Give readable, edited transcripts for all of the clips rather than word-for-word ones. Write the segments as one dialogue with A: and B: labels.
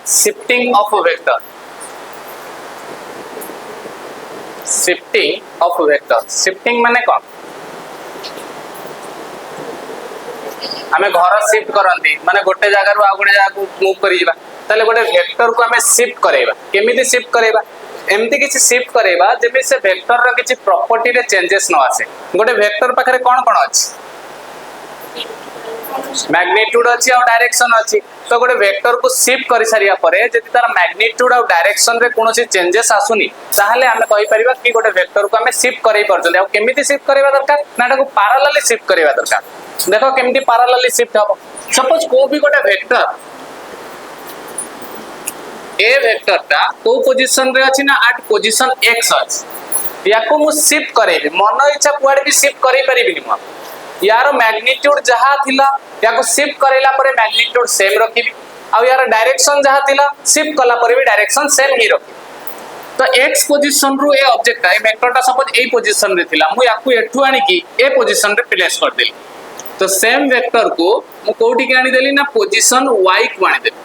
A: Shifting of vector, shifting of vector. Shifting माने कौन? आमे घर शिफ्ट करंती माने गोटे जगह रु आ गोटे जगह को मूव करि जिबा, ताले गोटे वेक्टर को आमे शिफ्ट करेबा। केमिति शिफ्ट करेबा? एमती किसी शिफ्ट करेबा जेबे से वेक्टर रो किसी प्रॉपर्टी रे चेंजेस न आसे। गोटे वेक्टर पाखरे कोन कोन अछि? मैग्नीट्यूड अच्छी और डायरेक्शन अच्छी। तो गोटे वेक्टर को शिफ्ट कर सारिया परे जदि तार मैग्नीट्यूड और डायरेक्शन रे कोनोसी चेंजेस आसुनी ताहले आमे कहि परिबा कि गोटे वेक्टर को आमे शिफ्ट करै परजले। आ केमिति शिफ्ट करबा दरकार ना ताको पैरेलली शिफ्ट करबा दरकार। देखो केमिति पैरेलली शिफ्ट हबो। सपोज को भी गोटे वेक्टर ए वेक्टर ता को पोजीशन रे अछि ना एट पोजीशन x अछि, याको मु शिफ्ट करेबी मन इच्छा कुआडे भी शिफ्ट करै परिबिनी म। यार मैग्नीट्यूड जहा थिला याको शिफ्ट करेला परे मैग्नीट्यूड सेम रखिबी, आ यार डायरेक्शन जहा थिला शिफ्ट कला परे भी डायरेक्शन सेम ही रखिबी। तो x पोजीशन रु ए ऑब्जेक्ट ए वेक्टरटा सपोज ए पोजीशन रे थिला, मु याकू एठू आनी की ए पोजीशन रे प्लेस कर देली। तो सेम वेक्टर को मु कोठी के आनी देली ना पोजीशन y को आनी देली।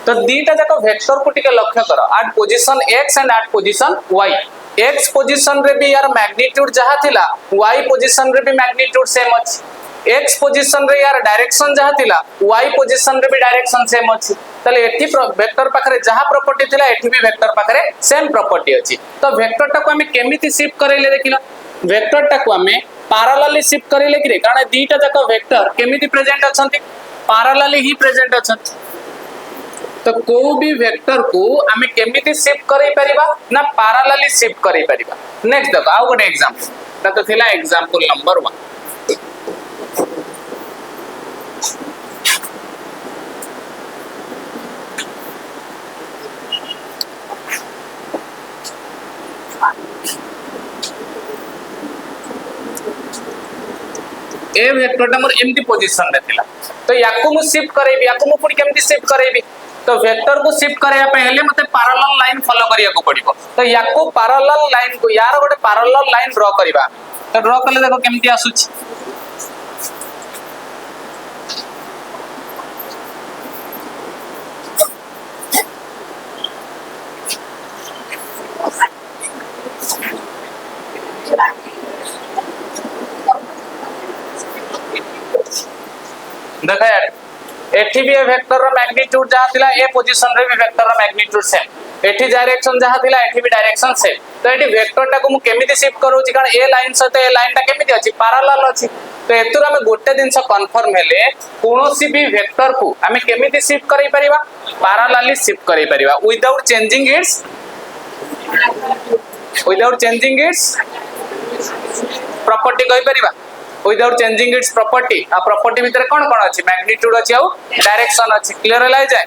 A: तो दीटा जाको वेक्टर को टिके लक्ष्य करो, at position x and at position y। x position रे भी यार मैग्नीट्यूड जहा थिला y पोजीशन रे भी मैग्नीट्यूड सेम अछि। x पोजीशन रे यार डायरेक्शन जहा थिला y पोजीशन रे भी डायरेक्शन सेम अछि। तले एठी वेक्टर पाखरे जहा प्रॉपर्टी थिला एठी भी वेक्टर पाखरे सेम प्रॉपर्टी अछि। तो वेक्टर टा को हमें केमिति शिफ्ट करैले देखिला। वेक्टर टा को हमें पैरेलली शिफ्ट करैले कि रे, कारण दीटा जाको वेक्टर केमिति प्रेजेंट अछंती? पैरेलली ही प्रेजेंट अछंती। तो को भी वेक्टर को हमें केमिति शिफ्ट करै परिबा ना पैरेलली शिफ्ट करै परिबा। नेक्स्ट देखो आउ गोटे एग्जांपल ता तो थिला एग्जांपल नंबर 1। ए वेक्टर मोर एमती पोजीशन रे थिला, तो याको मु शिफ्ट करेबी, याको मु पुनी केमती शिफ्ट करेबी? तो वेक्टर को शिफ्ट करया पहले मते पैरेलल लाइन फॉलो करिया को पड़िबो। तो याको पैरेलल लाइन को यार गोटे पैरेलल लाइन ड्रा करबा। तो ड्रा करले देखो केमती आसुची। देखा यार एठी भी वेक्टर रो मैग्नीट्यूड जहा थिला ए पोजीशन रे भी वेक्टर रो मैग्नीट्यूड सेम, एठी डायरेक्शन जहा थिला एठी भी डायरेक्शन सेम। तो एठी वेक्टर टा को मु केमिति शिफ्ट करूची, कारण ए लाइन सहित ए लाइन टा केमिति अछि? पैरेलल अछि। तो एतुर हमें गोटे दिनस कंफर्म हेले कोनोसी भी वेक्टर को हमें केमिति शिफ्ट करै परिबा? पैरेलली शिफ्ट करै परिबा विदाउट चेंजिंग इट्स प्रॉपर्टी कहि परिबा। Without changing its property. आ प्रॉपर्टी भीतर कोन कोन अछि? मैग्नीट्यूड अछि और डायरेक्शन अछि। क्लियर होला जाय?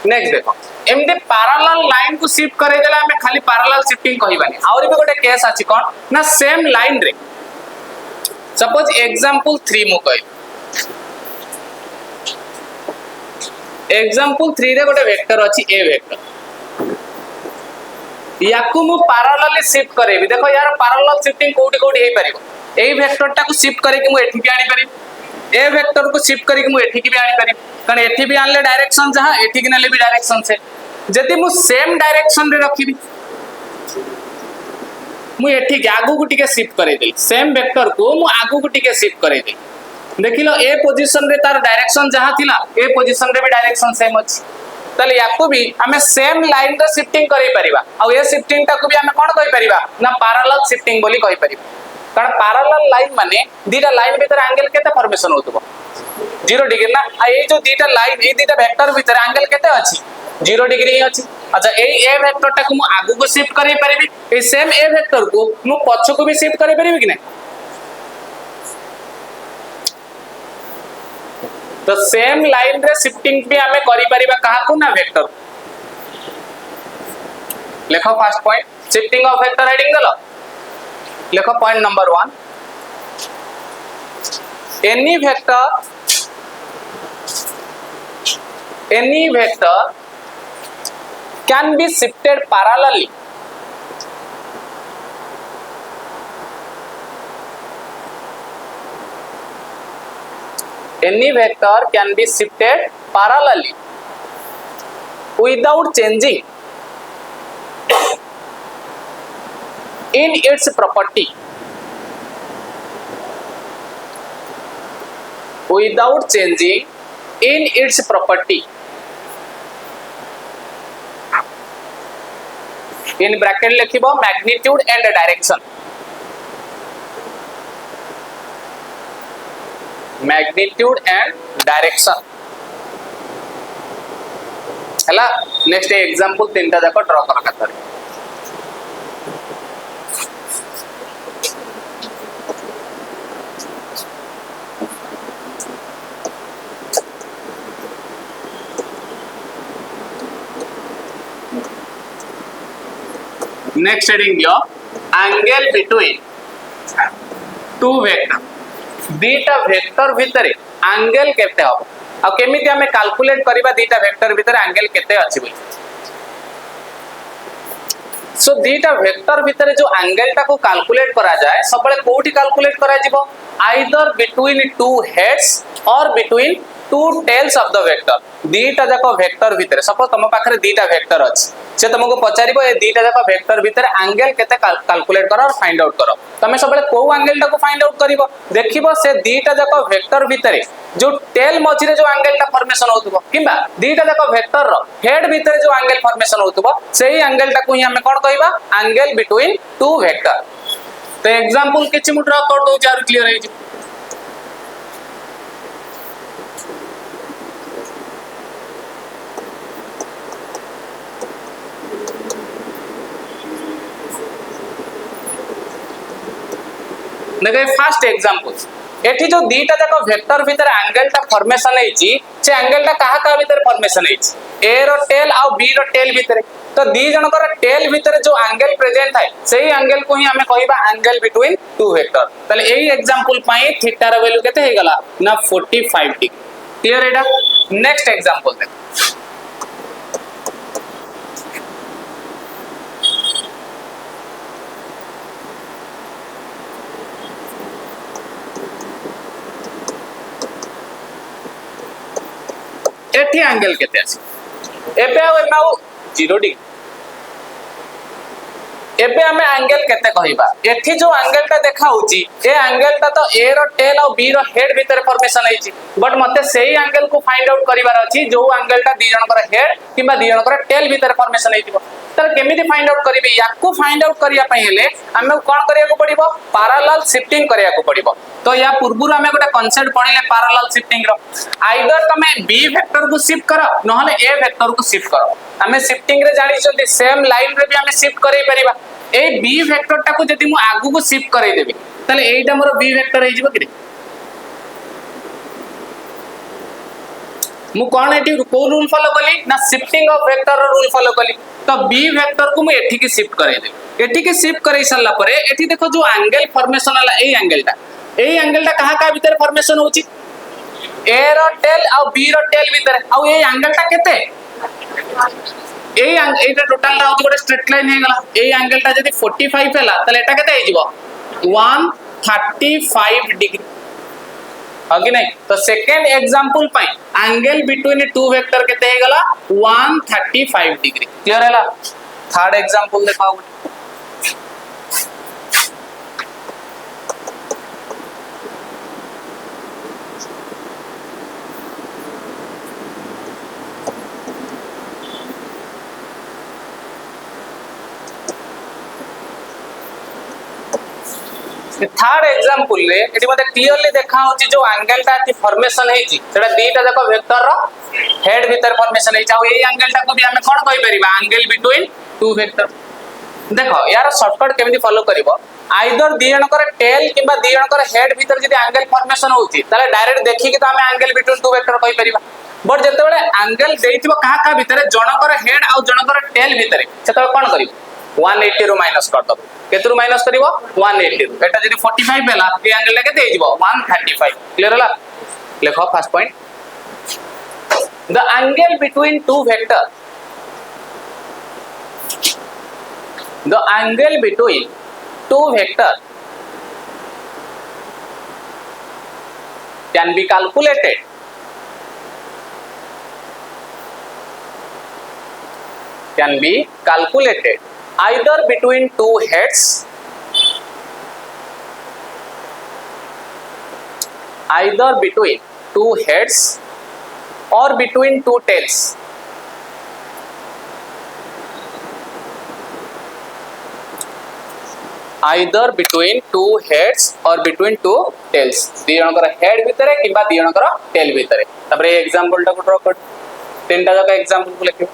A: नेक्स्ट देखो एमते पैरेलल लाइन को शिफ्ट करे देला हमें खाली पैरेलल शिफ्टिंग कहिबानी। और भी गोटे केस अछि कोन ना सेम लाइन रे सपोज एग्जांपल 3 मु कहि। एग्जांपल 3 रे गोटे वेक्टर अछि ए वेक्टर, याकू मु पैरेलली शिफ्ट करेबी। देखो यार पैरेलल शिफ्टिंग कोठी कोठी हे परिबो। ए वेक्टर टा को शिफ्ट करे कि मु एठी भी आनी परिबी, ए वेक्टर को शिफ्ट करे कि मु एठी की भी आनी परिबी, कारण एठी भी आनले डायरेक्शन जहां एठी कि नले भी डायरेक्शन से। जदि मु सेम डायरेक्शन रे रखिबी मु एठी के आगु को टिके शिफ्ट करे देली, सेम वेक्टर को मु आगु को टिके शिफ्ट करे देली। देखिलो ए पोजीशन रे तार डायरेक्शन जहां थिला ए पोजीशन रे भी डायरेक्शन सेम अछि। तले याको भी हमें सेम लाइन रे शिफ्टिंग करै परिबा। आ ए शिफ्टिंग टा को भी हमें कोन कहि परिबा ना पैरेलल शिफ्टिंग बोली कहि परिबा। कारण पैरेलल लाइन माने दीटा लाइन भीतर एंगल केते फॉर्मेशन होतबो? 0 डिग्री ना। आ ए जो दीटा लाइन ए दीटा वेक्टर भीतर एंगल केते अछि? 0 डिग्री ही अछि। अच्छा ए वेक्टर टा को मु आगु को शिफ्ट करै परिबी, ए सेम ए वेक्टर को मु पछ को भी शिफ्ट करै परिबी कि नै? तो सेम लाइन रे शिफ्टिंग भी हमें करि परिबा काहा को ना वेक्टर। लेखो first point shifting of vector heading देलो। लेखो point number 1 any vector can be shifted parallelly any vector can be shifted parallelly without changing in its property, without changing in its property, in bracket लिखिबो magnitude and direction, magnitude and direction हला। Next example तीनटा जाको draw कर खातर next heading दियो angle between two vector, दीटा vector भितर angle केते हो आ केमिति हमें कैलकुलेट करबा दीटा वेक्टर भितर एंगल केते अछि बोली। सो दीटा वेक्टर भितर जो एंगल टा को कैलकुलेट करा जाए सबले कोठी कैलकुलेट करा जिवो, either between two heads or between two tails of the vector. दीटा जाको वेक्टर भितर सपोज तुम पाखरे दीटा वेक्टर अछि, से तुमको पचारिबो ए दीटा जाको वेक्टर भितर एंगल केते कैलकुलेट करो और फाइंड आउट करो। तमे सबले को एंगल टा को फाइंड आउट करिवो, देखिबो से दीटा जाको वेक्टर भितर जो टेल मझिरे जो एंगल टा फॉर्मेशन होतबो किबा दीटा जाको वेक्टर रो हेड भितर जो एंगल फॉर्मेशन होतबो सेही एंगल टा को ही हमें कोन कहबा एंगल बिटवीन टू वेक्टर। तो एग्जांपल किछि मु ड्रा कर दउ चार क्लियर है। देखो फर्स्ट एग्जांपल एठी जो दीटा जाको वेक्टर भीतर एंगल टा फॉर्मेशन हेची से एंगल टा कहा का भीतर फॉर्मेशन हेची ए रो टेल आ बी रो टेल भीतर। तो दी जनकर टेल भीतर जो एंगल प्रेजेंट है सेही एंगल को ही हमें कहबा एंगल बिटवीन टू वेक्टर। तले एही एग्जांपल पई थीटा रो वैल्यू केते हे गला ना 45 डिग्री। क्लियर एडा। नेक्स्ट एग्जांपल देखो एठी एंगल केते अछि एबे आउ 0 डिग्री। एबे हमें एंगल केते कहिबा एठी जो एंगल ता देखा होची ए एंगल ता तो ए रो टेल और बी रो हेड भीतर फॉर्मेशन आइची, बट मते सेही एंगल को फाइंड आउट करिवार अछि जो एंगल ता दी जन कर हेड किबा दी जन कर टेल भीतर फॉर्मेशन आइतिबो। तर केमिति फाइंड आउट करिवे याको फाइंड आउट करिया पई हेले हमें कोन करिया को पड़िबो पैरेलल शिफ्टिंग करिया को पड़िबो। तो या पूर्व हमें गोटे कांसेप्ट पढिले पैरेलल शिफ्टिंग रो आइदर तमे बी वेक्टर को शिफ्ट करो नहले ए वेक्टर को शिफ्ट करो। हमें शिफ्टिंग रे जानि छथि सेम लाइन रे भी हमें शिफ्ट करै परिबा। ए बी वेक्टर टा को जदि मु आगु को शिफ्ट करै देबी तले एटा मोर बी वेक्टर हे जिवो कि मु कोन एटी को रूल फॉलो कली ना शिफ्टिंग ऑफ वेक्टर रो रूल फॉलो कली। तो बी वेक्टर को मु एठी के शिफ्ट करै देबी। एठी के शिफ्ट करै सरला परे एठी देखो जो एंगल फॉर्मेशन वाला ए एंगल टा कहा का भीतर फॉर्मेशन होची ए रो टेल और बी रो टेल भीतर और ए एंगल टा केते एटा टोटल रा गोटे स्ट्रेट लाइन हे गला। ए एंगल टा जदी 45 हैला तले एटा केते हे जिवो 135 डिग्री आगे नहीं। तो सेकंड एग्जांपल पाई एंगल बिटवीन टू वेक्टर केते हे गला 135 डिग्री। क्लियर हैला। थर्ड एग्जांपल देखाओ थर्ड एग्जांपल रे एटी मते क्लियरली देखा होची जो एंगल ता की फॉर्मेशन हेची सेटा दीटा जाको वेक्टर रो हेड भीतर फॉर्मेशन हेचा और ए एंगल ता को भी हमें कोन कहि परिबा एंगल बिटवीन टू वेक्टर। देखो यार शॉर्टकट केमिति फॉलो करिवो आइदर दी जनकर टेल किबा दी जनकर हेड भीतर जदी एंगल फॉर्मेशन होची ताले डायरेक्ट देखि कि त हमें एंगल बिटवीन टू वेक्टर कहि परिबा। बट जते बेले एंगल देइथिबो कहा का भीतर जनकर हेड और जनकर टेल भीतर सेता कोन करिवो 180 रो माइनस कर दबो केतु रो माइनस करिवो 180 रो एटा जदी 45 हैला ए एंगल केते हे जिवो 135। क्लियर होला। लिखो first point the angle between two vector the angle between two vector can be calculated can be calculated either between two heads, either between two heads or between two tails. Either between two heads or between two tails. दी जनकर head भितरे किबा दी जनकर tell भितरे. तबरे example टा को draw कर. तीनटा जका एग्जांपल को लिखियो.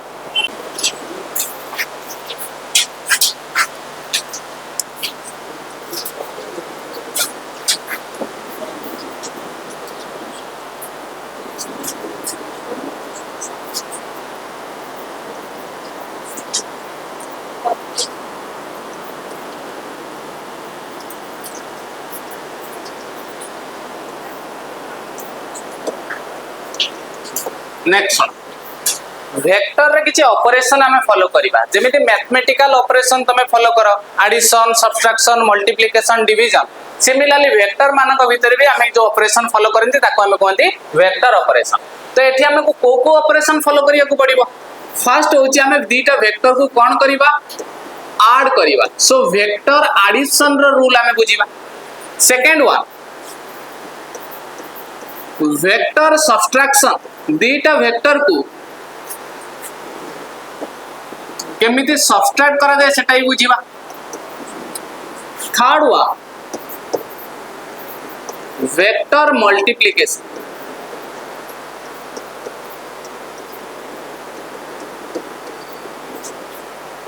A: नेक्स्ट वेक्टर रे किछि ऑपरेशन हमें फॉलो करिबा जेमिति मैथमेटिकल ऑपरेशन तमे फॉलो करो addition subtraction multiplication division similarly vector मानक भीतर भी हमें जो ऑपरेशन फॉलो करंती ताको हमें कहंती वेक्टर ऑपरेशन. तो एठी हमें को ऑपरेशन फॉलो करिया को पड़िबो. फर्स्ट होची हमें दीटा वेक्टर को कोन करिबा ऐड करिबा. सो वेक्टर एडिशन रो रूल हमें बुझिबा. सेकंड वन वेक्टर सब्ट्रैक्शन दीटा वेक्टर को केमिति सब्ट्रैक्ट करा जाए सेटा ही बुझिबा. Third one vector multiplication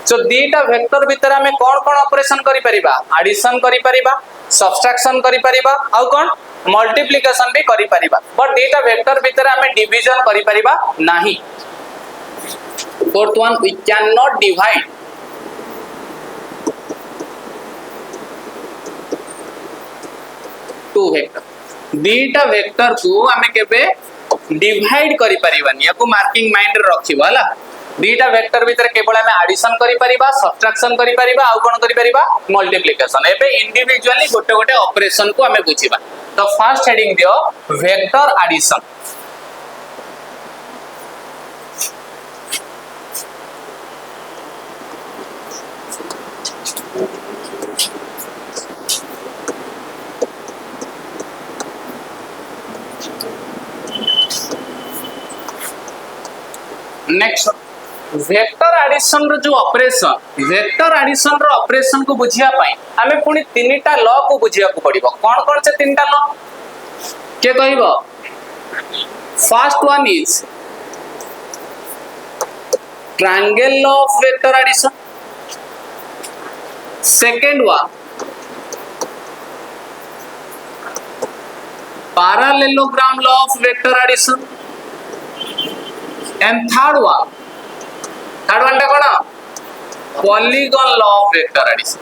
A: so दीटा वेक्टर भीतर हमें कौन कौन ऑपरेशन करि परिबा एडिशन करि परिबा सब्ट्रैक्शन करि परिबा आ कौन मल्टीप्लिकेशन भी करि परिबा. बट दीटा वेक्टर भीतर हमें डिवीजन करि परिबा नाही. Fourth one we can not divide two vector दीटा वेक्टर को हमें केबे डिवाइड करि परिबानी याको मार्किंग माइंड रे रखिबा हला. दीटा वेक्टर भीतर केवल हमें एडिशन करि परिबा सब्ट्रैक्शन करि परिबा आ कोन करि परिबा मल्टीप्लिकेशन. एबे इंडिविजुअली गोटे गोटे ऑपरेशन को हमें बुझिबा. तो फर्स्ट हेडिंग दियो vector addition. Next vector addition रो जो ऑपरेशन वेक्टर एडिशन रो ऑपरेशन को बुझिया पाई हमें पुनी तीनटा लॉ को बुझिया को पड़िबो. कोन कोन से तीनटा लॉ के कहइबो. First one is triangle law of vector addition. Second one parallelogram law of vector addition. And third one टा कोन polygon law of vector addition.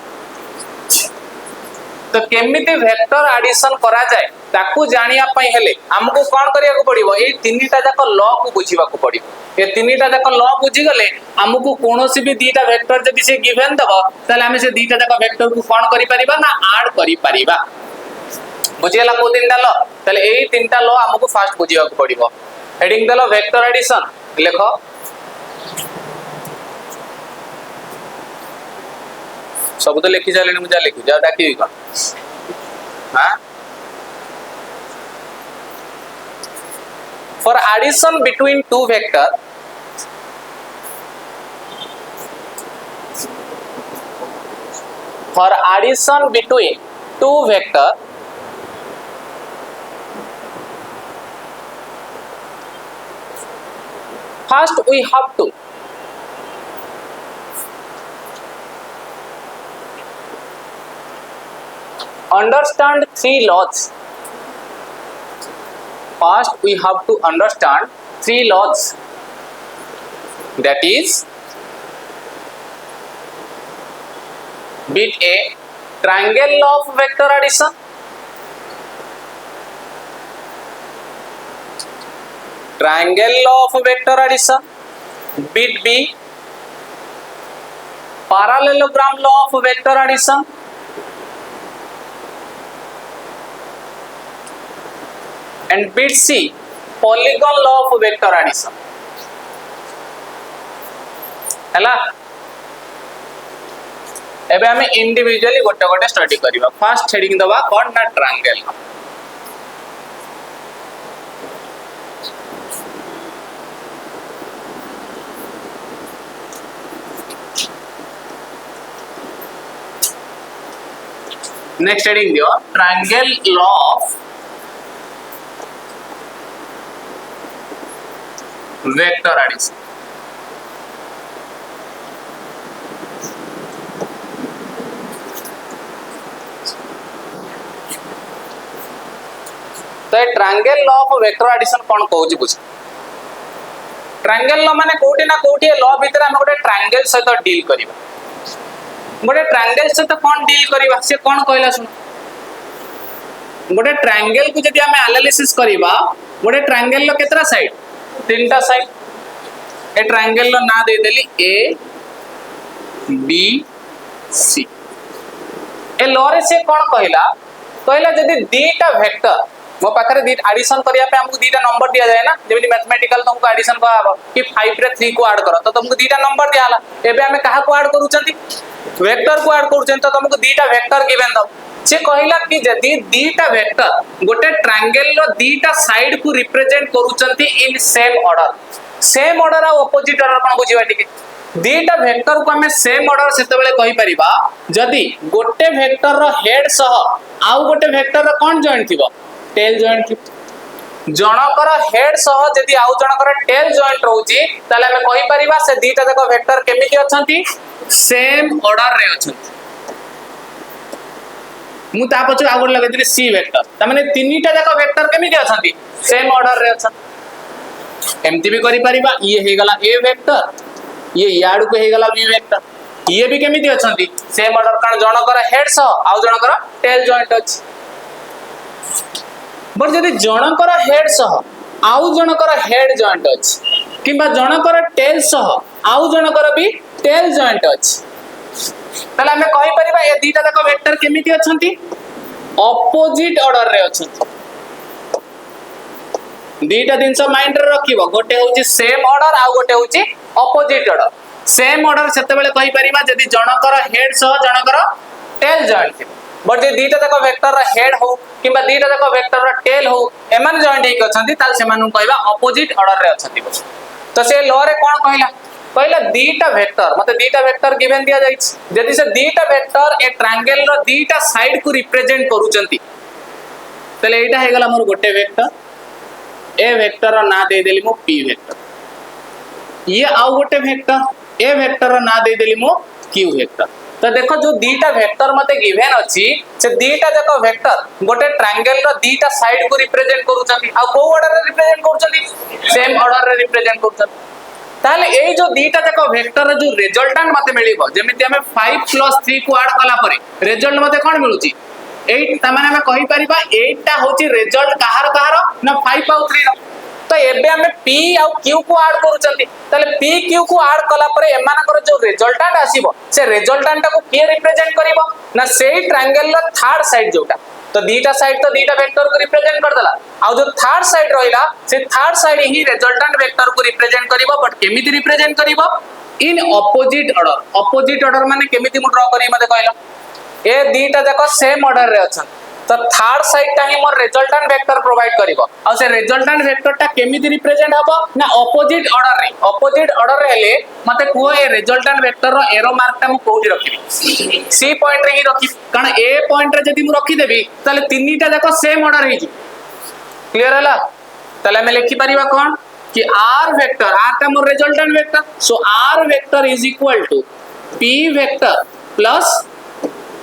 A: तो केमिति वेक्टर एडिशन करा जाए ताकू जानिया पई हेले हमको कोन करिया को पड़िबो ए तीनटा जाक लॉ को बुझिबा को पड़िबो. ए तीनटा जाक लॉ बुझि गले हमको कोनोसी भी दीटा वेक्टर जदि से गिवन दबो ताले हम से दीटा जाक वेक्टर को कोन करि परिबा ना ऐड करि परिबा. बुझियला को तीनटा लॉ ताले ए तीनटा लॉ हमको फास्ट बुझिबा को पड़िबो. हेडिंग दलो वेक्टर एडिशन लिखो. सब तो लिखी चले मुझे लिखू जा डाकी कौन हाँ. For addition between two vector for addition between two vector first we have to understand three laws. First we have to understand three laws, that is bit A triangle law of vector addition, triangle law of vector addition, bit B parallelogram law of vector addition, and bit C polygon law of vector addition. हैला एबे हमें individually गोटे गोटे study करिवा first heading दबा कोन ना triangle next heading दियो triangle law of vector addition तो triangle law of vector addition कोन कहूची बुझ ट्रायंगल लॉ माने कोठी ना कोठी लॉ भीतर हम गोटे ट्रायंगल सहित डील करिवा गोटे ट्रायंगल सहित कोन डील करिवा से कोन कहला सुन गोटे ट्रायंगल को जदी हम एनालिसिस करिवा गोटे ट्रायंगल लो केतरा साइड तीनटा साइड ए ट्रायंगल लो ना दे देली A B C a law रे से कोन कहला कहला जदी दीटा वेक्टर मो पाखरे दी एडिशन करिया पे हमको दीटा नंबर दिया जाए ना जेबी मैथमेटिकल तुमको एडिशन को कि 5 रे 3 को ऐड करो तो तुमको दीटा नंबर दियाला एबे हमें कहा को ऐड करूचंती वेक्टर को ऐड करूचंती तो तुमको दीटा वेक्टर गिवन दो से कहिला कि जदी दीटा वेक्टर गोटे ट्रायंगल रो दीटा साइड को रिप्रेजेंट करूचंती इन सेम ऑर्डर आ ऑपोजिट ऑर्डर कोन बुझिबा ठीक दीटा वेक्टर को हमें सेम ऑर्डर सेते बेले कहि परिबा जदी गोटे वेक्टर रो हेड सह आउ गोटे वेक्टर रो कोन जॉइंट थिबो टेल जॉइंट जनकर हेड सह जदी आउ जनकर टेल जॉइंट रहउची ताले हमें कहि परिबा से दीटा देखो वेक्टर केमिति अछंती सेम ऑर्डर रे अछंती मु ता पछ आगो लगे दिली सी वेक्टर त माने तीनटा देखो वेक्टर केमिति अछंती सेम ऑर्डर रे अछंती एमती भी करि परिबा ये हे गला ए वेक्टर ये याड को हे गला बी वेक्टर ये भी केमिति अछंती सेम ऑर्डर कारण जनकर हेड सह आउ जनकर टेल जॉइंट अछि बट जदी जनकर हेड सह आउ जनकर हेड जॉइंट अछि किबा जनकर टेल सह आउ जनकर भी टेल जॉइंट अछि तले हमें कहि परिबा ए दीटा देखो वेक्टर केमिति अछंती ऑपोजिट ऑर्डर रे अछंती दीटा दिनस माइंड रे रखिबो गोटे होची सेम ऑर्डर आ गोटे होची ऑपोजिट ऑर्डर सेम ऑर्डर सेते बेले कहि परिबा जदी जनकर हेड सह जनकर टेल जॉइंट थिबो बट जे दीटा देखो वेक्टर रा हेड हो किबा दीटा देखो वेक्टर रा टेल हो एमन जॉइंट हेक अछंती ताल सेमानु कहबा ऑपोजिट ऑर्डर रे अछंती तो से लॉ रे कोन कहला कहला दीटा वेक्टर मते दीटा वेक्टर गिवन दिया जाई जदी से दीटा वेक्टर ए ट्रायंगल रो दीटा साइड को रिप्रेजेंट करूचंती तले एटा हे गला मोर गोटे वेक्टर ए वेक्टर रो ना दे देली मो पी वेक्टर ये आउ गोटे वेक्टर ए वेक्टर रो ना दे देली मो क्यू वेक्टर तो देखो जो दीटा वेक्टर मते गिवन अछि से दीटा देखो वेक्टर गोटे ट्रायंगल रो दीटा साइड को रिप्रेजेंट करूचंती आ को ऑर्डर रे रिप्रेजेंट करूचंती सेम ऑर्डर रे रिप्रेजेंट करूचंती ताले ए जो दीटा देखो वेक्टर रे जो रिजल्टेंट मते मिलिबो जेमिति हमें 5 + 3 को ऐड कला परे रिजल्ट मते कोन मिलुची 8 त माने हमें कहि परिबा 8 टा होची रिजल्ट कहार ना 5 और 3 रो तो एबे हमें p और q को ऐड करूचंती ताले p q को ऐड कला परे एमानकर जो रिजल्टेंट आसीबो से रिजल्टेंट को के रिप्रेजेंट करिवो ना सेही ट्रायंगल रो थर्ड साइड जोटा तो दीटा साइड तो दीटा वेक्टर को रिप्रेजेंट कर देला आ जो थर्ड साइड रहिला से थर्ड साइड ही रिजल्टेंट वेक्टर को रिप्रेजेंट करिवो बट केमिति रिप्रेजेंट करिवो इन ऑपोजिट ऑर्डर माने केमिति मु ड्रा करी मते कहला ए दीटा देखो सेम ऑर्डर रे अछन तो थर्ड साइड ता ही मोर रिजल्टेंट वेक्टर प्रोवाइड करिवो आ से रिजल्टेंट वेक्टर ता केमिति रिप्रेजेंट हबो ना ऑपोजिट ऑर्डर रे हेले मते को ए रिजल्टेंट वेक्टर रो एरो मार्क ता मु कोठी रखिबी सी पॉइंट रे ही रखी कारण ए पॉइंट रे जदी मु रखी देबी ताले तीनटा देखो सेम ऑर्डर हे जी क्लियर हला ताले मैं लिखि परिबा कोन कि r वेक्टर r ता मोर resultant vector so r vector is equal to p vector plus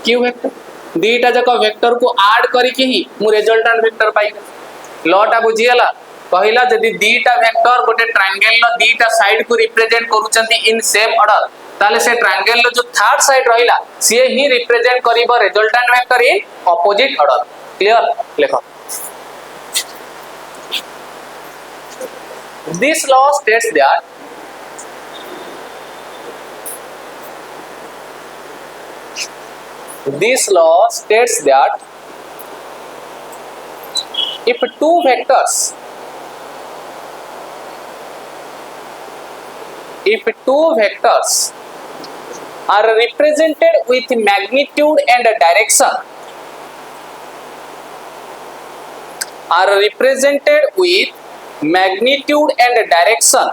A: q vector दीटा जको वेक्टर को ऐड करी के ही मु रिजल्टेंट वेक्टर पाई लॉटा बुझियला पहिला जदी दीटा वेक्टर गोटे ट्रायंगल लो दीटा साइड को रिप्रेजेंट करूचंती इन सेम ऑर्डर ताले से ट्रायंगल लो जो थर्ड साइड रहिला से ही रिप्रेजेंट करिवो resultant vector in opposite order clear लिखो this law states that this law states that if two vectors if two vectors are represented with magnitude and direction, are represented with magnitude and direction,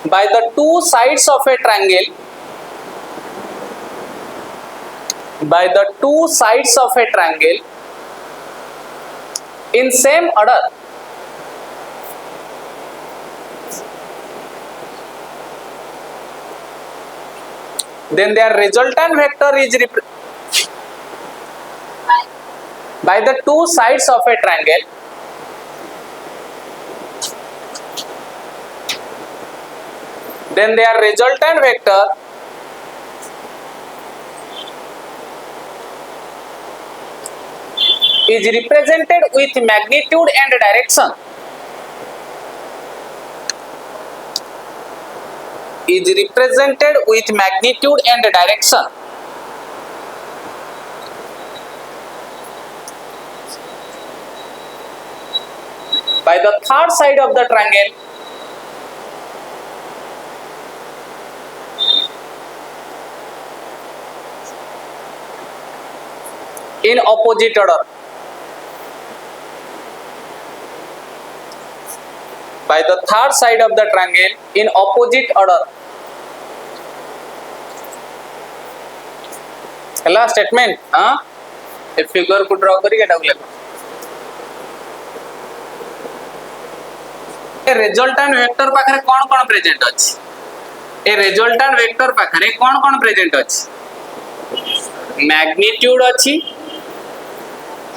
A: by the two sides of a triangle, by the two sides of a triangle in same order, then their resultant vector is by the two sides of a triangle then their resultant vector is represented with magnitude and direction, is represented with magnitude and direction by the third side of the triangle in opposite order, by the third side of the triangle in opposite order. हला statement हाँ a figure को draw करी केटा लेखो ए resultant vector पाखरे कोन present अछि ए resultant vector पाखरे कोन present अछि magnitude अछि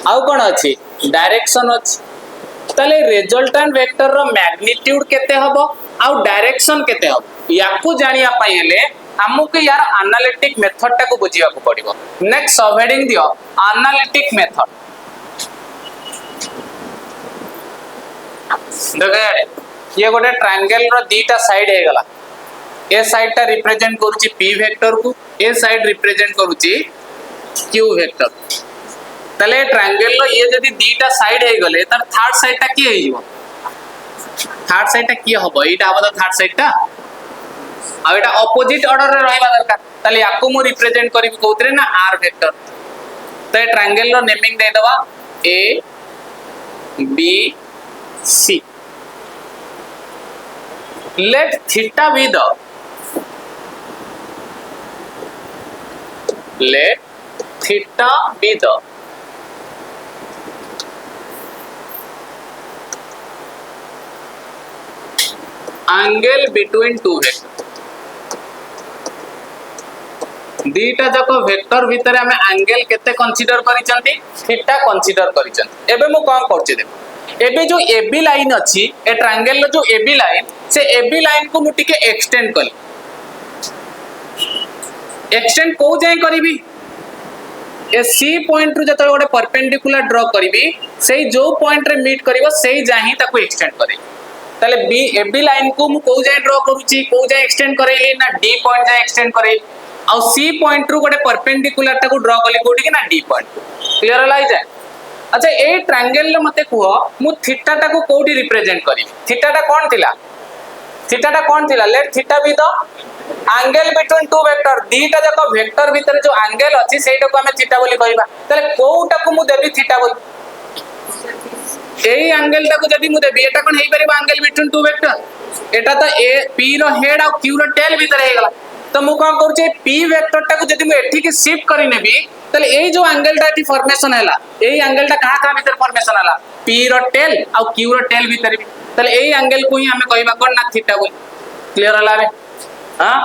A: आउ कोन अछि डायरेक्शन अछि ताले रिजल्टेंट वेक्टर रो मैग्नीट्यूड केते हबो आउ डायरेक्शन केते हबो याकू जानिया पई हेले हमको यार एनालिटिक मेथड टा को बुझिया को पड़िबो नेक्स्ट सब हेडिंग दियो एनालिटिक मेथड देखो ये गोटे ट्रायंगल रो दीटा साइड हे गला ए साइड टा रिप्रेजेंट करूची p वेक्टर को ए साइड रिप्रेजेंट करूची q वेक्टर तले ट्रायंगल रो ये जदी दीटा साइड हे गले त थर्ड साइड टा की हे जीवो थर्ड साइड टा की हबो एटा हबो थर्ड साइड टा आ एटा ऑपोजिट ऑर्डर रे रहबा दरकार तले याको मो रिप्रेजेंट करिबी कोतरे ना r वेक्टर त ए ट्रायंगल रो नेमिंग दे दवा a b c let theta be the angle between two vectors दीटा जक वेक्टर भितर हमें एंगल केते कंसीडर करिसंती थीटा कंसीडर करिसंती एबे मु कोन करछि देखो एबे जो AB लाइन अछि ए ट्रायंगल रो जो AB लाइन से AB लाइन को मु टिके एक्सटेंड कली एक्सटेंड को जाय करबी ए C पॉइंट रु जतले गोटे परपेंडिकुलर ड्रॉ करबी सेही जो पॉइंट रे मीट करबो सेही जाही ताको एक्सटेंड करबी ताले B AB लाइन को मु को जाय ड्रॉ करूची को जाय एक्सटेंड करेली ना D पॉइंट जाय एक्सटेंड करेली आ C पॉइंट रु गोटे परपेंडिकुलर टाको ड्रॉ कली कोठी कि ना D पॉइंट क्लियर होला जाय अच्छा ए ट्रायंगल ले मते कुहो मु थीटा टाको कोठी रिप्रेजेंट करी थीटा टा कोन थिला let theta be the angle between two vector दीटा जको वेक्टर भीतर जो एंगल अछि सेटा को हमें थीटा बोली कहबा तले कोउटा को मु देबी थीटा बोली एई एंगल टाको जदी मु देबी एटा कोन हेई परिबा एंगल बिटवीन टू वेक्टर एटा तो ए p रो हेड आ q रो टेल भीतर हे गला तो मु कोन करू p वेक्टर टाको जदी मु एठी के शिफ्ट करी नेबी तले एई जो एंगल टाटी फॉर्मेशन हैला एई एंगल टा कहा भीतर फॉर्मेशन हैला p रो टेल आ q रो टेल भीतर भी तले एई एंगल को ही हमें कहबा कोन ना थीटा बोली क्लियर होला रे हां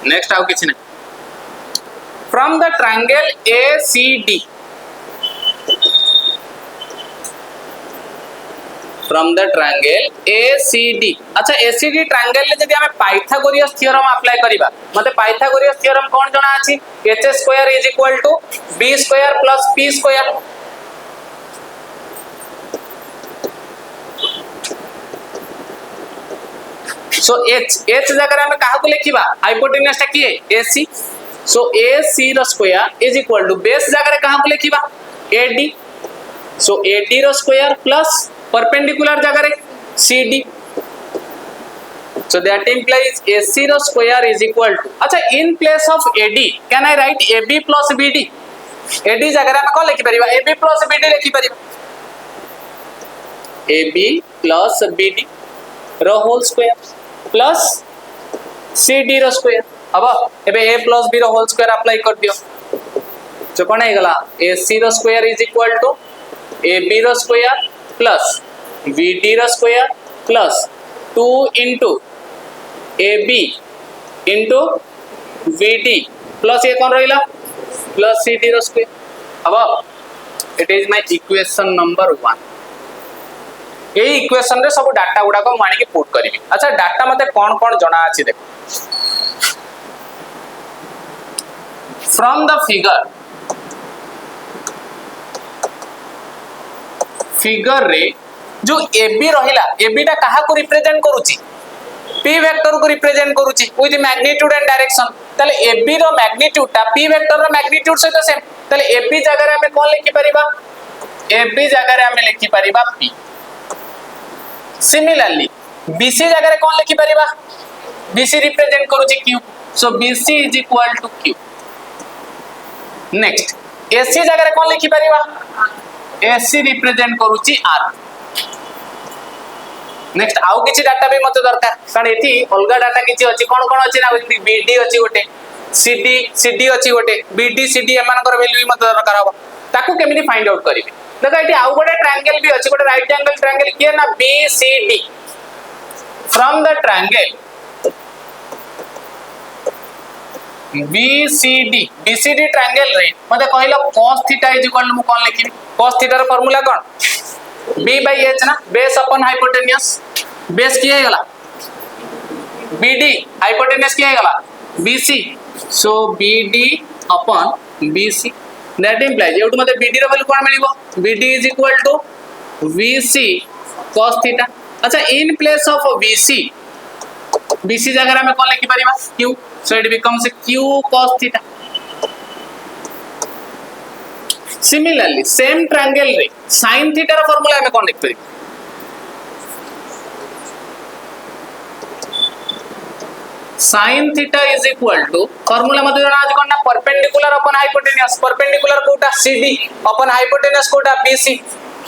A: नेक्स्ट आउ किछ नै from the triangle ACD from the triangle ACD अच्छा ACD ट्रायंगल ले जदी हमें पाइथागोरियस थ्योरम अप्लाई करिबा मते पाइथागोरियस थ्योरम कोन जणा अछि h² = b² + p²। सो h जगह में काहा को लिखिबा हाइपोटेन्यूस टा की है AC सो AC रो स्क्वायर = बेस जगह काहा को लिखिबा AD, so AD रो स्क्वायर प्लस परपेंडिकुलर जगह रे CD, so that implies AC row square is equal to, अच्छा in place of AD can I write AB plus BD? AD जगह में कौन लिखी परिबा? AB plus BD लिखी परिबा, AB plus BD रो होल स्क्वायर प्लस CD रो स्क्वायर, अब एबे A plus B रो होल स्क्वायर अप्लाई कर दियो, जो कौन है गला AC रो square is equal to AB रो स्क्वायर प्लस BD रो square plus 2 into AB into VD plus ये कौन रहिला प्लस CD रो स्क्वायर, अब it is my equation number 1। ए इक्वेशन रे सब डाटा गुडा को मानी के पुट करिवि। अच्छा डाटा मते कोन कोन जणा अछि देखो, फ्रॉम द फिगर रे जो AB रहिला, AB टा काहा को रिप्रेजेंट करूची? P वेक्टर को रिप्रेजेंट करूची विथ मैग्नीट्यूड एंड डायरेक्शन, ताले AB रो मैग्नीट्यूड टा P वेक्टर रो मैग्नीट्यूड सहित सेम, ताले AB जगह रे हमें कोन लिखि परिबा? AB जगह रे हमें लिखि परिबा P। सिमिलरली BC जगह रे कोन लिखि परिबा? BC रिप्रेजेंट करूची Q, so BC is equal to Q। Next AC जगह रे कोन लिखि परिबा? AC रिप्रेजेंट करूची R। नेक्स्ट आउ किछि डाटा भी मते दरकार, कारण एठी अलगा डाटा किछि अछि, कोन कोन अछि ना BD अछि गोटे, CD अछि गोटे, BD CD एमानकर वैल्यू भी मते दरकार हबो, ताकू केमिति फाइंड आउट करिवे? देखो एठी आउ गोटे ट्रायंगल भी अछि, गोटे राइट एंगल ट्रायंगल किए ना BCD, from the triangle BCD triangle रे मते कहलो cos theta is equal to कोन लिखिबी? cos थीटा रो फार्मूला कोन? B by H ना, बेस अपन हाइपोटेन्यूस, बेस किए गला BD, हाइपोटेन्यूस किए गला BC, so BD upon BC, that implies एउट मते BD रो वैल्यू कोन मिलिबो? BD is equal to VC cos theta. अच्छा इन प्लेस ऑफ BC जगह में कोन लिखि परिबा? Q, so it becomes Q cos theta. Similarly same triangle रे sin थीटा रो फार्मूला हमें कोन लिख परिबा? sin theta is equal to formula मते जणा आज कोन ना परपेंडिकुलर अपन हाइपोटेन्यूस, परपेंडिकुलर कोटा CD अपन हाइपोटेन्यूस कोटा BC,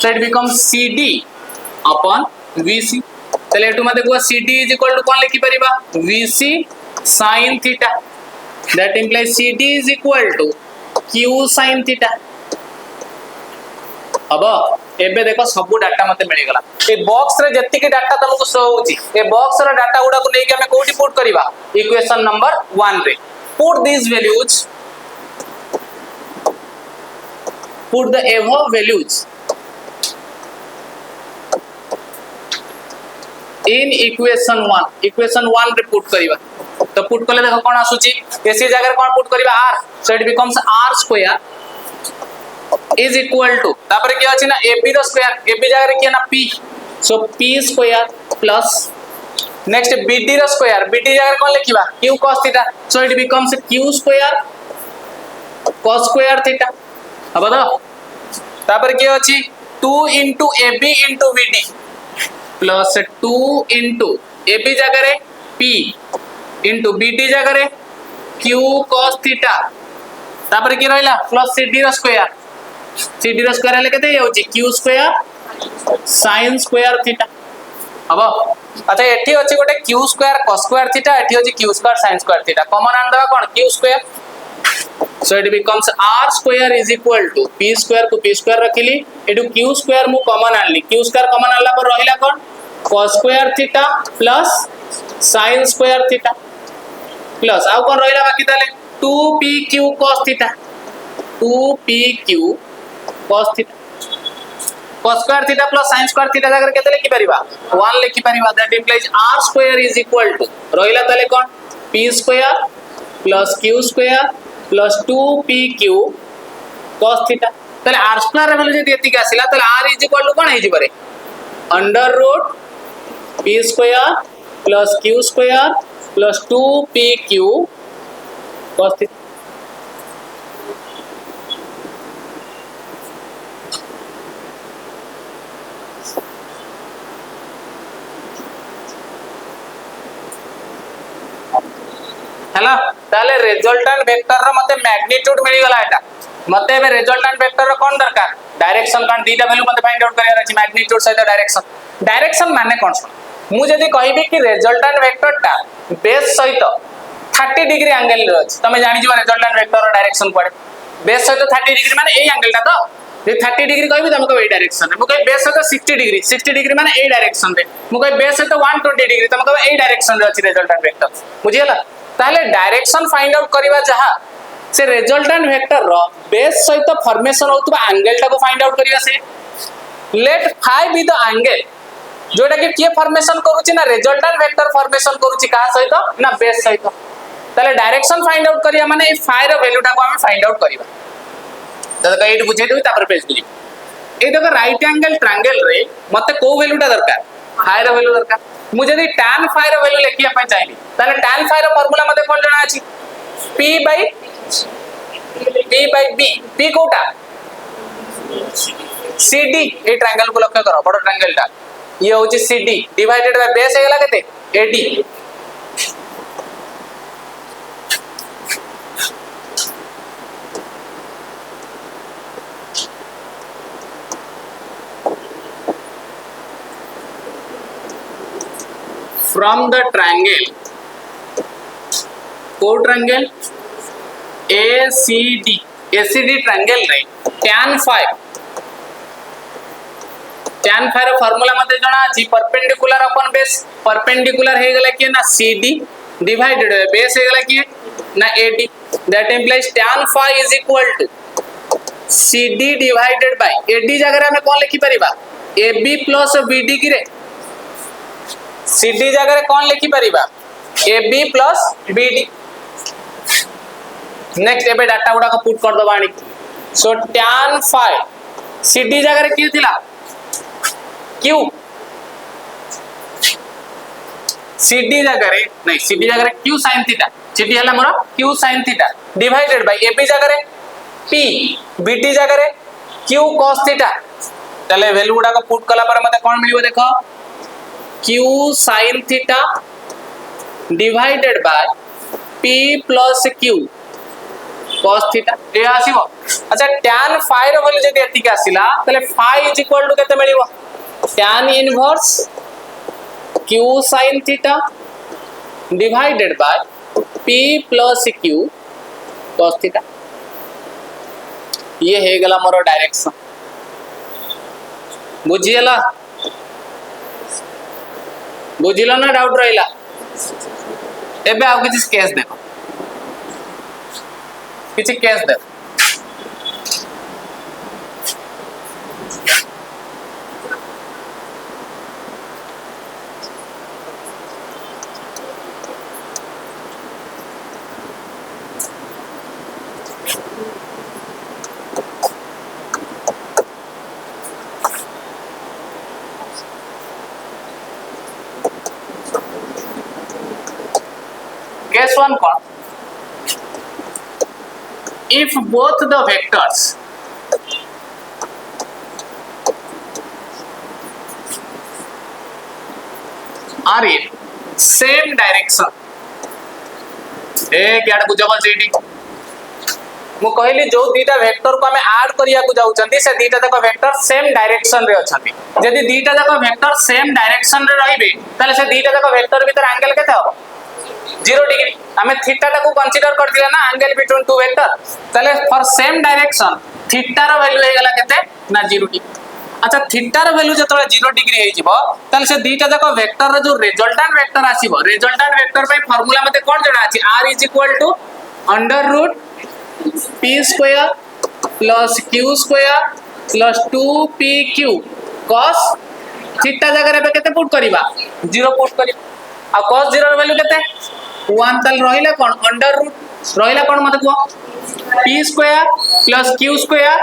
A: so it becomes CD upon VC। तले एटु मते को CD इज इक्वल टू कोन लिखि परिबा? VC sin theta, that implies CD is equal to Q sin theta. अब एबे देखो सब डाटा मते मिल गला, ए बॉक्स रे जत्ति के डाटा तुमको शो होची, ए बॉक्स रे डाटा गुडा को लेके हमें कोठी पुट करबा? इक्वेशन नंबर 1 रे put this values, put the above values in equation 1 रे पुट करबा। तो पुट करले देखो कोन आसुची, एसी जगह कोन पुट करबा? R, so it becomes R square is equal to, तापर क्या अछि ना AB रो स्क्वायर, AB जगह रे किया ना P, सो P square plus next BD रो स्क्वायर, BD जगह कोन लिखिबा? Q cos theta, so it becomes Q square cos square theta. अब बताओ तापर क्या अछि 2 into AB into BD plus 2 into AB जगह रे P into BD जगह रे Q cos थीटा, तापर की रहला प्लस CD रो स्क्वायर, CD रो स्क्वायर ले केते होची Q square sin square theta. अब अच्छा एठी अछि गोटे Q square cos square theta, एठी होची Q square sin square theta, common आन दबा कोन Q square, so it becomes R square is equal to P square को P स्क्वायर रखिली, एटू Q स्क्वायर मु कॉमन आनली, Q स्क्वायर कॉमन आनला पर रहिला कोन cos square theta plus sin square theta plus आउ कोन रहिला बाकी ताले 2PQ cos theta, 2PQ cos theta, cos square theta plus sin square theta जगह केते लिखि परिबा? 1 लिखि परिबा, that implies R square is equal to रहिला ताले कोन P square plus Q square plus 2PQ cos theta. ताले R स्क्वायर रे वैल्यू जदि एतिक आसिला ताले R इज इक्वल टू कोन हे जिबारे under root P square plus Q square plus 2PQ cos theta. ହେଲା ताले रिजल्टेंट वेक्टर रो मते मैग्नीट्यूड मिल गला एटा मते बे रिजल्टेंट वेक्टर रो कोन दरकार डायरेक्शन कान दीटा वैल्यू मते फाइंड आउट करियार अछि मैग्नीट्यूड सहित डायरेक्शन माने कोन सुन मु जदी कहिबे कि रिजल्टेंट वेक्टर टा बेस सहित 30 डिग्री एंगल रे अछि तमे जानि जिवो रिजल्टेंट वेक्टर रो डायरेक्शन पड़े बेस सहित 30 डिग्री माने एई एंगल टा तो जे 30 डिग्री कहबी तमे को एई डायरेक्शन रे मु कहि बेस सहित 60 डिग्री माने एई डायरेक्शन रे मु कहि बेस सहित 120 डिग्री तमे को एई डायरेक्शन रे अछि रिजल्टेंट वेक्टर बुझियला ताले डायरेक्शन फाइंड आउट करबा जहा से रिजल्टेंट वेक्टर रो बेस सहित फॉर्मेशन होतबा एंगल टा को फाइंड आउट करिया से let phi be the angle जोटा कि के फॉर्मेशन करूची ना रिजल्टेंट वेक्टर फॉर्मेशन करूची का सहित ना बेस सहित ताले डायरेक्शन फाइंड आउट करिया माने ए फाई रो वैल्यू टा को हम फाइंड आउट करिबा त का एट बुझे देबी तापर पेज बुझी ए देखो राइट एंगल ट्रायंगल रे मते को वैल्यू टा दरकार फाई रो वैल्यू दरकार मु जदी tan फाई रो वैल्यू लेखिया पय चाहिली ताले tan फाई रो फार्मूला मते कोन जणा अछि p by b p कोटा cd ए ट्रायंगल को लक्ष्य करो बड़ ट्रायंगल टा ये होची cd डिवाइडेड बाय बेस हेगला केते ad from the triangle quadrangle ACD triangle रे tan phi रो फार्मूला मते जणा अछि परपेंडिकुलर अपन बेस परपेंडिकुलर हे गेला कि ना CD डिवाइडेड बेस हे गेला कि ना AD that implies tan phi is equal to CD divided by AD जगह रे हम कोन लिखि परिबा AB प्लस BD कि रे CD जगह रे कोन लिखि परिबा AB प्लस BD नेक्स्ट एबे डाटा गुडा को पुट कर दबाणी सो tan phi CD जगह रे कि थिला Q CD जगह रे नहीं CD जगह रे Q sin थीटा CD हला मोर Q sin theta divided bye AB जगह रे P BD जगह रे Q cos थीटा तले वैल्यू गुडा को पुट कला पर मते कोन मिलिबो देखो Q sin theta divided by P plus Q cos theta ए आसीबो अच्छा tan phi रो वैल्यू जदी एतिक आसीला तले phi इज इक्वल टू केते मिलिबो tan inverse Q sin theta divided by P plus Q cos theta ये हे गला मोर डायरेक्शन बुझियला बुझिलो ना डाउट रहिला एबे आ किछ केस देखो किछ केस देखो Case 1 कौन if both the vectors are in same direction एक याड बुझबल सेठी मु कहली जो दीटा वेक्टर को हमें ऐड करिया को जाउचंती से दीटा तक वेक्टर सेम डायरेक्शन रे अछंती यदि दीटा तक वेक्टर सेम डायरेक्शन रे रहिबे ताले से दीटा तक वेक्टर भीतर एंगल केते हो 0 डिग्री हमें थीटा को कंसीडर कर दिला ना एंगल बिटवीन टू वेक्टर तले फॉर सेम डायरेक्शन थीटा रो वैल्यू हे गेला केते ना 0 डिग्री अच्छा थीटा रो वैल्यू जतले 0 डिग्री हे जिवो तले से दीटा जाको वेक्टर रो जो रिजल्टेंट वेक्टर आसीबो रिजल्टेंट वेक्टर पे फार्मूला मते कोन जणा अछि r is equal to under root p square plus q square plus 2pq cos theta जगह रे केते पुट करबा 0 पुट करी आ cos 0 रो वैल्यू केते 1 तल रहिला कोन अंडर रूट रहिला कोन मते को p square plus q square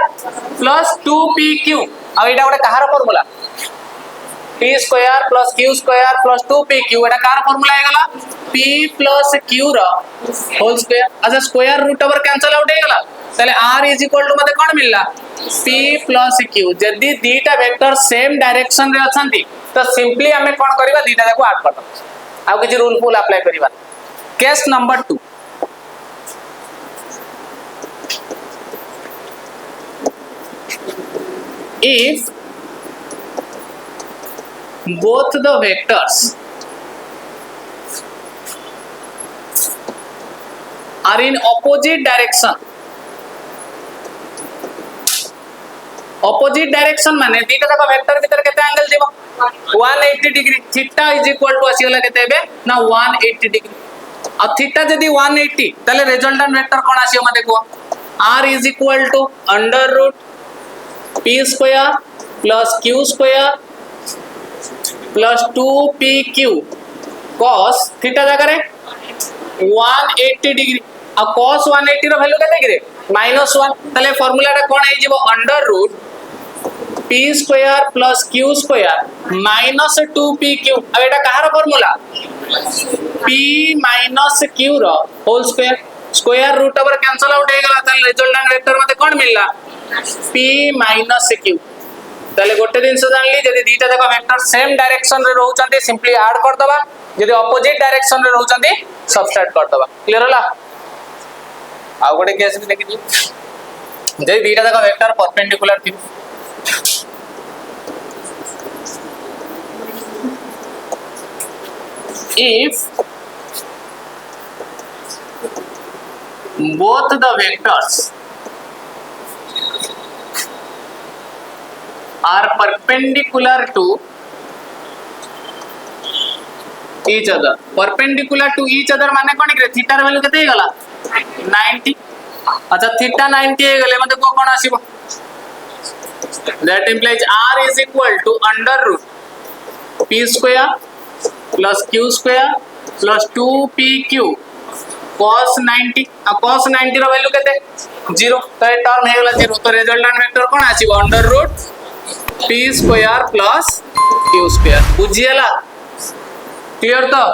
A: plus 2pq आ एटा गोटे कहार formula p square plus q square plus 2pq एटा कहार फार्मूला हे गला p प्लस q रो होल स्क्वायर अच्छा square root over cancel out हे गला तले r इज इक्वल टू मते कोन मिलला p प्लस q जदी दीटा वेक्टर सेम डायरेक्शन रे अछंती तो सिंपली हमें कोन करबा दीटा को ऐड करब आ किछ रूल फुल अप्लाई करबा case number 2 if both the vectors are in opposite direction, opposite direction माने दीटा जाक वेक्टर भीतर केते एंगल जीवो 180 degree theta is equal to आसीगला केते बे ना 180 डिग्री आ थीटा जदी 180 तले रिजल्टेंट वेक्टर कोन आसीयो मते को r is equal to under root p square plus q square plus 2pq cos theta जाक रे 180 डिग्री आ cos 180 रो वैल्यू केते गिरे -1 तले फार्मूला टा कोन आइ जीवो under root p square plus q square minus 2pq अब एटा कहार फार्मूला p माइनस q रो whole square square root over cancel out हे गला तले रिजल्टेंट वेक्टर मते कोन मिलला p माइनस q तले गोटे दिन से जानली जदी दीटा जाक वेक्टर सेम डायरेक्शन रे रहउचंती सिंपली ऐड कर दबा जदी ऑपोजिट डायरेक्शन रे रहउचंती सबट्रैक्ट कर दबा क्लियर होला आ गोटे केस भी देखि दी जदी दीटा जाक वेक्टर परपेंडिकुलर थी if both the vectors are perpendicular to each other perpendicular to each other माने कोन के थीटा र वैल्यू केते हे गला 90 अच्छा थीटा 90 हे गले मते को कोन आसीबो that implies r is equal to under root p square plus q square plus 2pq cos 90 आ cos 90 रो वैल्यू केते 0 तो ए टर्म हे गला 0 तो रिजल्टेंट वेक्टर कोन आसीबो under root p square plus q square बुझियला क्लियर तो